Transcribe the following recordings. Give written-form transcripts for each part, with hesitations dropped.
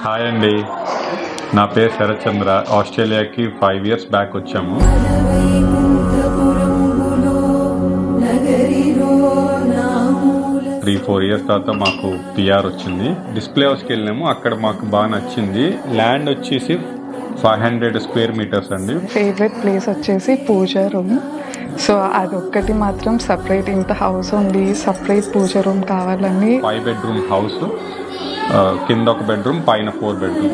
Hi అండి, నా పేరు శరత్ చంద్ర. ఆస్ట్రేలియాకి 5 years బ్యాక్ వచ్చాము. 3-4 years తర్వాత మాకు పిఆర్ వచ్చింది. డిస్ప్లే హౌస్కి వెళ్ళాము, అక్కడ మాకు బాగా నచ్చింది. ల్యాండ్ వచ్చేసి 500 square meters అండి. ఫేవరెట్ ప్లేస్ వచ్చేసి పూజా రూమ్. సో అదొక్కటి మాత్రం సపరేట్, ఇంత హౌస్ ఉంది, సపరేట్ పూజా రూమ్ కావాలని. 5 bedroom హౌస్, కింద ఒక బెడ్రూమ్, పైన 4 bedroom.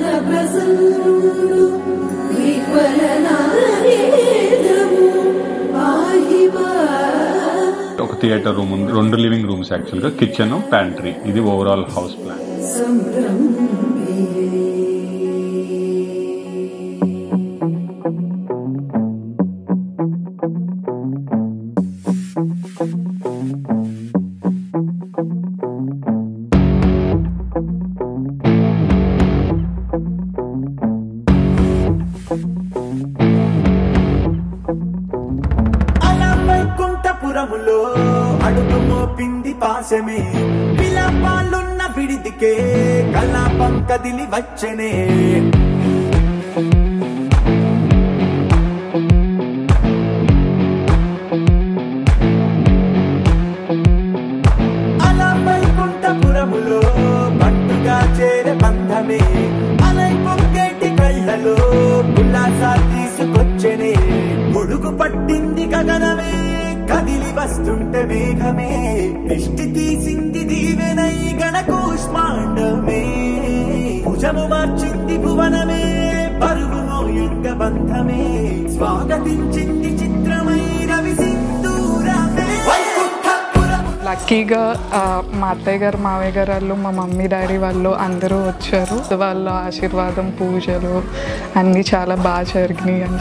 ఒక థియేటర్ రూమ్ ఉంది, 2 living rooms యాక్చువల్గా, కిచెన్, ప్యాంట్రీ. ఇది ఓవరాల్ హౌస్ ప్లాన్. అడుగు మోపింది పాశమే, విలాపాలున్న విడిదికే కలాపం కదిలి వచ్చనే. అలా వైకుంఠపురములో పట్టుగా చేరే బంధమే, అలై పొంగేటి కళ్ళలో ఉల్లాసా తీసుకొచ్చనే. ముడుగు పట్టింది గగనమే, కదిలి వస్తుంటే మేఘమే, దృష్టి తీసింది దీవెనై గణకూష్మాండమే. భుజము మార్చింది భువనమే, పరువు మోయంగ బంధమే, స్వాగతించింది చిత్రమై రవి సింధూరమే. లక్కీగా మా అత్తయ్య గారు, మావయ్య గారు వాళ్ళు, మా మమ్మీ డాడీ వాళ్ళు అందరూ వచ్చారు. వాళ్ళ ఆశీర్వాదం, పూజలు అన్నీ చాలా బాగా జరిగినాయి అని.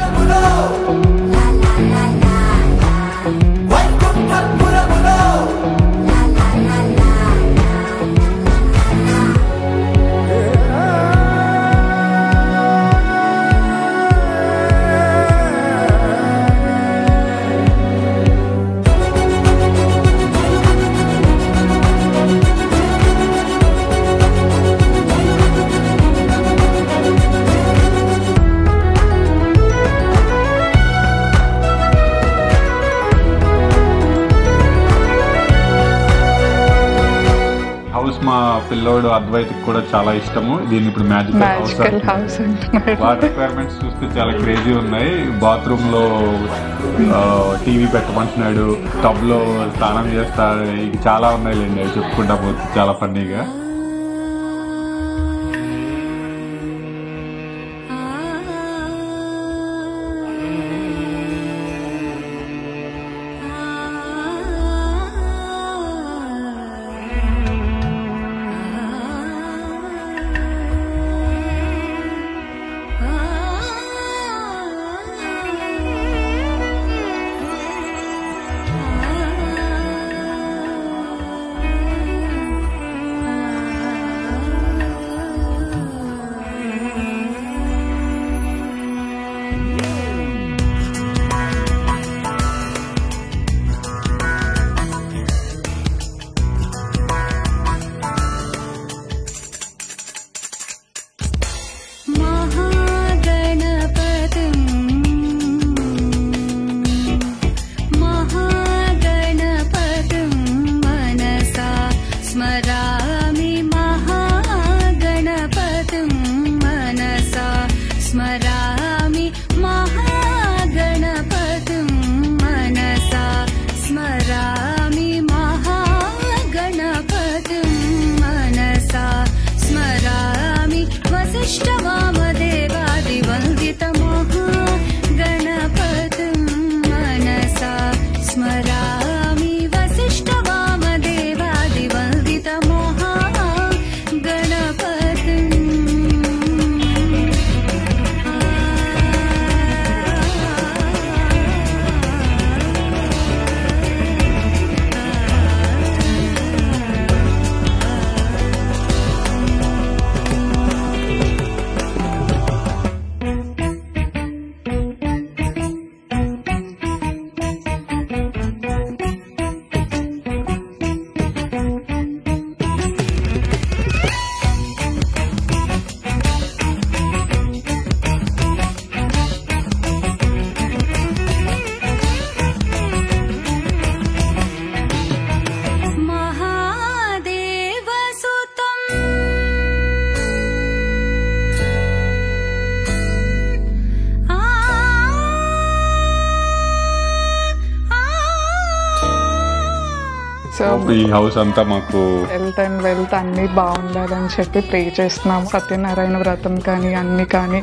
మా పిల్లోడు అద్వైత్కి కూడా చాలా ఇష్టము. దీన్ని ఇప్పుడు మ్యాజికల్ హౌస్. వాటర్ రిక్వైర్మెంట్స్ చూస్తే చాలా క్రేజీ ఉన్నాయి. బాత్రూమ్ లో టీవీ పెట్టమంటున్నాడు, టబ్ లో స్నానం చేస్తాడు, ఇక చాలా ఉన్నాయిలేండి, అవి చెప్పుకుంటా పోతే చాలా ఫన్నీగా. ఈ హౌస్ అంతా మాకు హెల్త్ అండ్ వెల్త్ అన్నీ బాగుండాలని చెప్పి ప్రే చేస్తున్నాము. సత్యనారాయణ వ్రతం కానీ అన్ని కానీ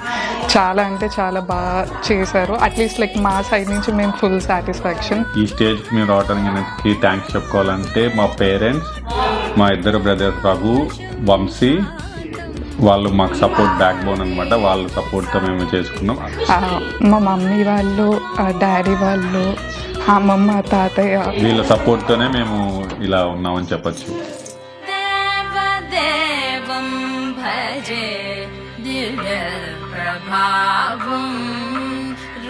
చాలా అంటే చాలా బాగా చేశారు. అట్లీస్ట్ లైక్ మా సైడ్ నుంచి మేము ఫుల్ సాటిస్ఫాక్షన్. ఈ స్టేజ్కి మేము రావడానికి థ్యాంక్స్ చెప్పుకోవాలంటే మా పేరెంట్స్, మా ఇద్దరు బ్రదర్స్ రఘు, వంశీ, వాళ్ళు మాకు సపోర్ట్ బ్యాక్ బోన్ అనమాట. వాళ్ళ సపోర్ట్తో మేము చేసుకున్నాం. మా మమ్మీ వాళ్ళు, డాడీ వాళ్ళు, అమ్మమ్మ, తాతయ్య వీళ్ళ సపోర్ట్తోనే మేము ఇలా ఉన్నామని చెప్పచ్చు. దేవదేవం భజే దివ్య ప్రభావం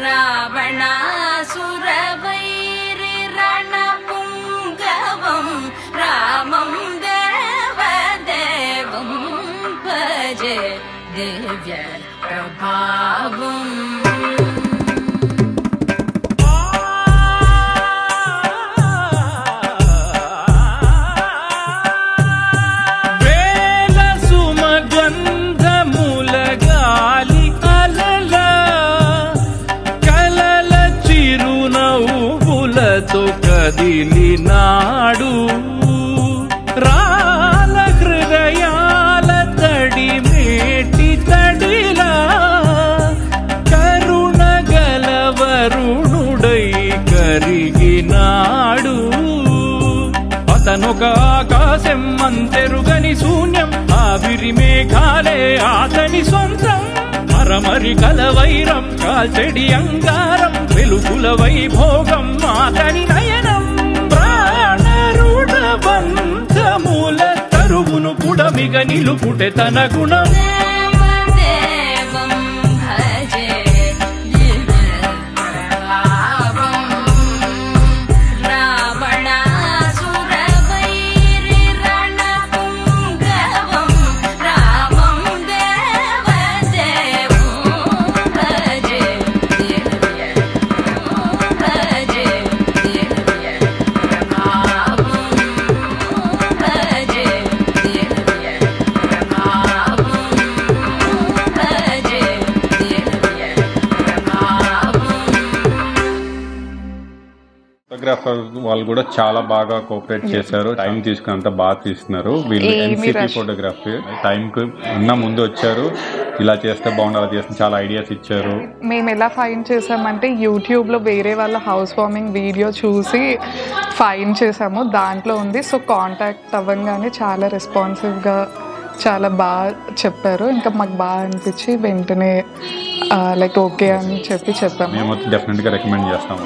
రావణాసురవైరి రణపుంగవం రామం దేవదేవం భజే దివ్య ప్రభావం. కదిలినాడు రాల హృదయాల తడి మేటి తడిలా కరుణ గలవరుణుడై కరిగినాడు. అతనొక ఆకాశం అంతెరుగని శూన్యం, ఆవిరి మేఘాలే అతని సొంతం. మరమరి కలవైరం కాల్చెడి అంగారం, వెలుగుల వైభోగం అతని నయనం. ప్రాణరుడ బంధముల తరువును పుడమిగ నిలుపుటె తన గుణం. ఫోటోగ్రాఫర్ వాళ్ళు కూడా చాలా బాగా కోఆపరేట్ చేశారు. టైం తీసుకుని అంతా బాగా తీస్తున్నారు. వీళ్ళు ఎన్సిపి ఫోటోగ్రఫీ టైం కు ఉన్న ముందు వచ్చారు. ఇలా చేస్తే బాగుంది, అలా చేస్తే చాలా ఐడియాస్ ఇచ్చారు. మేము ఎలా ఫైండ్ చేసామంటే యూట్యూబ్ లో వేరే వాళ్ళ హౌస్ వార్మింగ్ వీడియో చూసి ఫైండ్ చేసాము. దాంట్లో ఉంది. సో కాంటాక్ట్ అవ్వగానే చాలా రెస్పాన్సివ్ గా చాలా బాగా చెప్పారు. ఇంకా మాకు బాగా అనిపించి వెంటనే లైక్ ఓకే అని చెప్పాము. మేము డెఫినెట్ గా రికమెండ్ చేస్తాము.